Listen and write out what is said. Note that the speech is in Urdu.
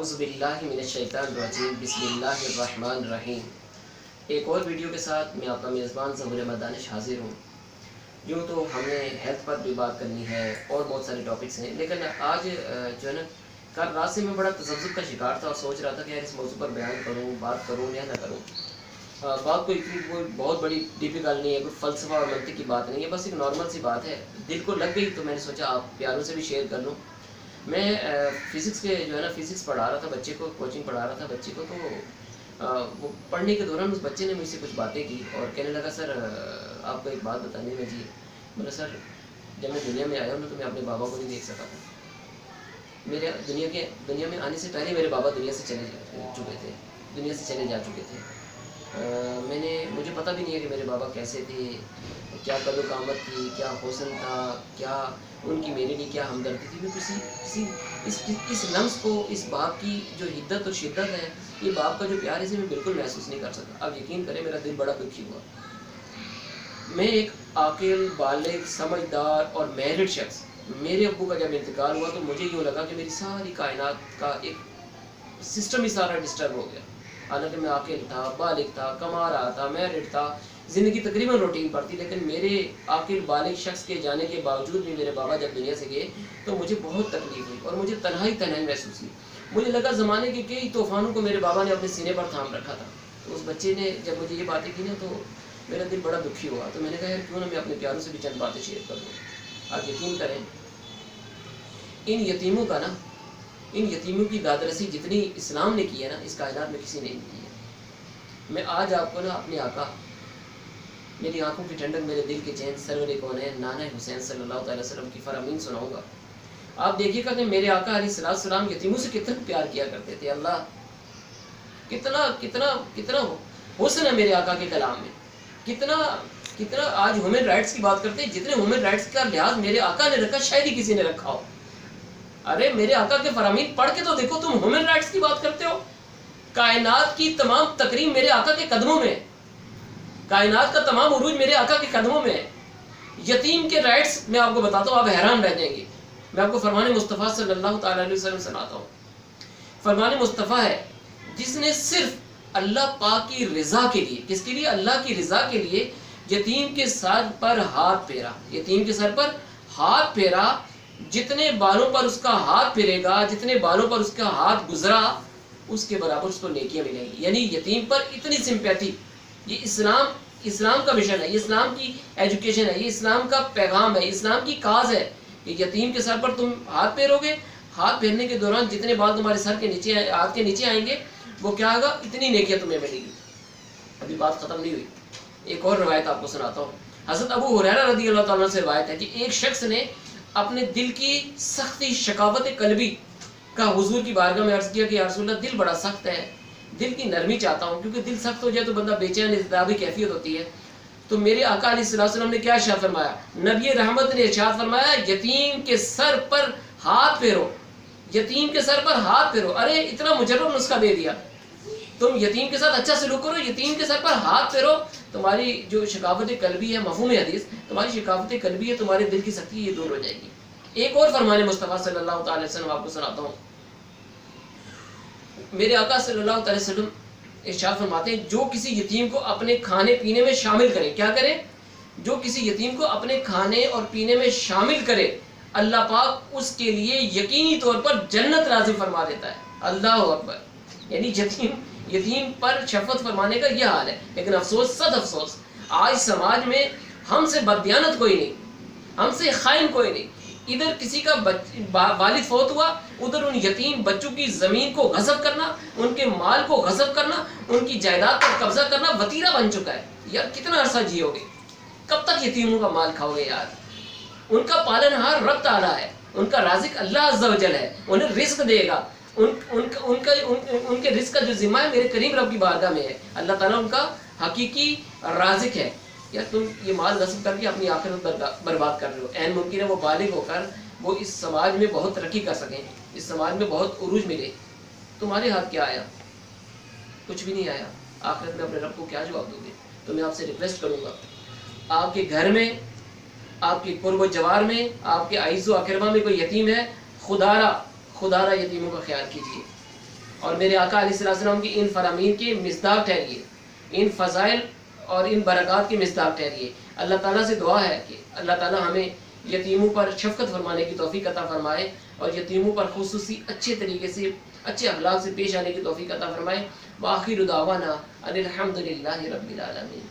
اعوذ باللہ من الشیطان الرجیم بسم اللہ الرحمن الرحیم۔ ایک اور ویڈیو کے ساتھ میں آپ کا میزبان ظہور احمد دانش حاضر ہوں۔ یوں تو ہم نے ہیلتھ پر بھی بات کرنی ہے اور بہت سارے ٹاپکس ہیں، لیکن آج جو ہے نا کل رات سے میں بڑا تذبذب کا شکار تھا اور سوچ رہا تھا کہ یار اس موضوع پر بیان کروں، بات کروں یا نہ کروں۔ بات کوئی بہت بڑی ڈیفیکلٹ نہیں ہے، کوئی فلسفہ اور منطق کی بات نہیں ہے، بس ایک نارمل سی بات ہے، دل کو لگ گئی تو میں نے سوچا آپ پیاروں سے بھی شیئر کر لوں۔ میں فزکس کے جو ہے نا فزکس پڑھا رہا تھا بچے کو، کوچنگ پڑھا رہا تھا بچے کو، تو وہ پڑھنے کے دوران اس بچے نے مجھ سے کچھ باتیں کی اور کہنے لگا سر آپ کو ایک بات بتانی ہے جی۔ بولا سر جب میں دنیا میں آیا ہوں نا تو میں اپنے بابا کو نہیں دیکھ سکا تھا۔ میرے دنیا میں آنے سے پہلے میرے بابا دنیا سے چلے جا چکے تھے۔ مجھے پتہ بھی نہیں ہے کہ میرے بابا کیسے تھے، کیا قد و قامت تھی، کیا حسن تھا، کیا ان کی میرے لیے کیا ہمدردی تھی۔ میں کسی اس لمس کو، اس باپ کی جو حدت اور شدت ہے، یہ باپ کا جو پیار ہے، اسے میں بالکل محسوس نہیں کر سکتا۔ اب یقین کریں میرا دل بڑا دکھی ہوا۔ میں ایک عاقل، بالغ، سمجھدار اور میرڈ شخص، میرے ابو کا جب انتقال ہوا تو مجھے یوں لگا کہ میری ساری کائنات کا ایک سسٹم ہی سارا ڈسٹرب ہو گیا۔ حالانکہ میں عاقل تھا، بالغ تھا، کما رہا تھا، میرڈ تھا، زندگی تقریباً روٹین پر تھی، لیکن میرے عاقل بالغ شخص کے جانے کے باوجود بھی میرے بابا جب دنیا سے گئے تو مجھے بہت تکلیف ہوئی اور مجھے تنہائی محسوس ہوئی۔ مجھے لگا زمانے کے کئی طوفانوں کو میرے بابا نے اپنے سینے پر تھام رکھا تھا۔ تو اس بچے نے جب مجھے یہ باتیں کی نا تو میرا دل بڑا دکھی ہوا۔ تو میں نے کہا یار کیوں نہ میں اپنے پیاروں سے بھی چند باتیں شیئر کر دوں۔ آپ یقین کریں ان یتیموں کی داد رسی جتنی اسلام نے کی ہے نا، اس کائنات میں کسی نے نہیں کی ہے۔ میں آج آپ کو نا اپنے آقا، میری آنکھوں کی ٹھنڈک، میرے دل کے چین، سرور کونین نانا حسین صلی اللہ تعالی وسلم کی فرامین سناؤں گا۔ آپ دیکھیے گا کہ میرے آقا علیہ السلام یتیموں سے کتنا پیار کیا کرتے تھے۔ اللہ کتنا حسن ہے میرے آقا کے کلام میں، کتنا آج ہیومن رائٹس کی بات کرتے ہیں، جتنے ہیومن رائٹس کا لحاظ میرے آقا نے رکھا شاید ہی کسی نے رکھا ہو۔ ارے میرے آقا کے فرامین پڑھ کے تو دیکھو، تم ہیومن رائٹس کی بات کرتے ہو۔ کائنات کی تمام تکریم میرے آقا کے قدموں میں، کائنات کا تمام عروج میرے آقا کے قدموں میں ہے۔ یتیم کے رائٹس میں آپ کو بتاتا ہوں، آپ حیران رہ جائیں گے۔ میں آپ کو فرمان مصطفیٰ صلی اللہ تعالی علیہ وسلم سناتا ہوں۔ فرمان مصطفیٰ ہے جس نے صرف اللہ پاک کی رضا کے لیے، کس کے لیے؟ اللہ کی رضا کے لیے یتیم کے سر پر ہاتھ پھیرا، یتیم کے سر پر ہاتھ پھیرا۔ جتنے بالوں پر اس کا ہاتھ پھیرے گا، جتنے بالوں پر اس کا ہاتھ گزرا، اس کے برابر اس کو نیکیاں ملیں گی۔ یعنی یتیم پر اتنی سمپیتھی، یہ اسلام کا مشن ہے، یہ اسلام کی ایجوکیشن ہے، یہ اسلام کا پیغام ہے، اسلام کی کاز ہے کہ یتیم کے سر پر تم ہاتھ پھیرو گے، ہاتھ پھیرنے کے دوران جتنے بال تمہارے سر کے نیچے، ہاتھ کے نیچے آئیں گے، وہ کیا ہوگا؟ اتنی نیکیاں تمہیں ملے گی۔ ابھی بات ختم نہیں ہوئی، ایک اور روایت آپ کو سناتا ہوں۔ حضرت ابو ہریرہ رضی اللہ تعالیٰ سے روایت ہے کہ ایک شخص نے اپنے دل کی سختی، شقاوت قلبی کا حضور کی بارگاہ میں عرض کیا کہ یا رسول اللہ دل بڑا سخت ہے، دل کی نرمی چاہتا ہوں، کیونکہ دل سخت ہو جائے تو بندہ بے چین اضطرابی کیفیت ہوتی ہے۔ تو میرے آقا علیہ السلام نے کیا ارشاد فرمایا؟ نبی رحمت نے ارشاد فرمایا یتیم کے سر پر ہاتھ پھیرو، یتیم کے سر پر ہاتھ پھیرو۔ ارے اتنا مجرب نسخہ دے دیا، تم یتیم کے ساتھ اچھا سلوک کرو، یتیم کے سر پر ہاتھ پھیرو، تمہاری جو شقاوت قلبی ہے، مفہوم حدیث، تمہاری شقاوت قلبی ہے، تمہارے دل کی سختی، یہ دور ہو جائے گی۔ ایک اور فرمان مصطفیٰ صلی اللہ تعالی وسلم آپ کو سناتا ہوں۔ میرے آقا صلی اللہ تعالی وسلم ارشاد فرماتے ہیں جو کسی یتیم کو اپنے کھانے پینے میں شامل کرے، کیا کرے؟ جو کسی یتیم کو اپنے کھانے اور پینے میں شامل کرے، اللہ پاک اس کے لیے یقینی طور پر جنت راضی فرما دیتا ہے۔ اللہ اکبر! یعنی یتیم پر شفقت فرمانے کا یہ حال ہے۔ لیکن افسوس، صد افسوس، آج سماج میں ہم سے بددیانت کوئی نہیں، ہم سے خائن کوئی نہیں۔ ادھر کسی کا والد فوت ہوا، ادھر ان یتیم بچوں کی زمین کو غصب کرنا، ان کے مال کو غصب کرنا، ان کی جائیداد پر قبضہ کرنا وتیرہ بن چکا ہے۔ یار کتنا عرصہ جیو گے؟ کب تک یتیموں کا مال کھاؤ گے یار؟ ان کا پالن ہار رب تعالیٰ ہے، ان کا رازق اللہ عز و جل ہے، انہیں رزق دے گا۔ ان کے رزق کا جو ذمہ ہے میرے کریم رب کی بارگاہ میں ہے۔ اللہ تعالیٰ ان کا حقیقی رازق ہے۔ یا تم یہ مال غصب کر کے اپنی آخرت برباد کر رہے ہو۔ عین ممکن ہے وہ بالغ ہو کر وہ اس سماج میں بہت ترقی کر سکیں، اس سماج میں بہت عروج ملے، تمہارے ہاتھ کیا آیا؟ کچھ بھی نہیں آیا۔ آخرت میں اپنے رب کو کیا جواب دو گے؟ تو میں آپ سے ریکویسٹ کروں گا، آپ کے گھر میں، آپ کے قرب و جوار میں، آپ کے اعز و اقربا میں کوئی یتیم ہے، خدا را یتیموں کا خیال کیجیے۔ اور میرے آقا علیہ السلام کی ان فرامین کی مصداق ٹھہریے، ان فضائل اور ان برکات کی مصداق ٹھہریے۔ اللہ تعالیٰ سے دعا ہے کہ اللہ تعالیٰ ہمیں یتیموں پر شفقت فرمانے کی توفیق عطا فرمائے، اور یتیموں پر خصوصی اچھے طریقے سے، اچھے اخلاق سے پیش آنے کی توفیق عطا فرمائے۔ وآخر دعوانا ان الحمد للہ رب العالمین۔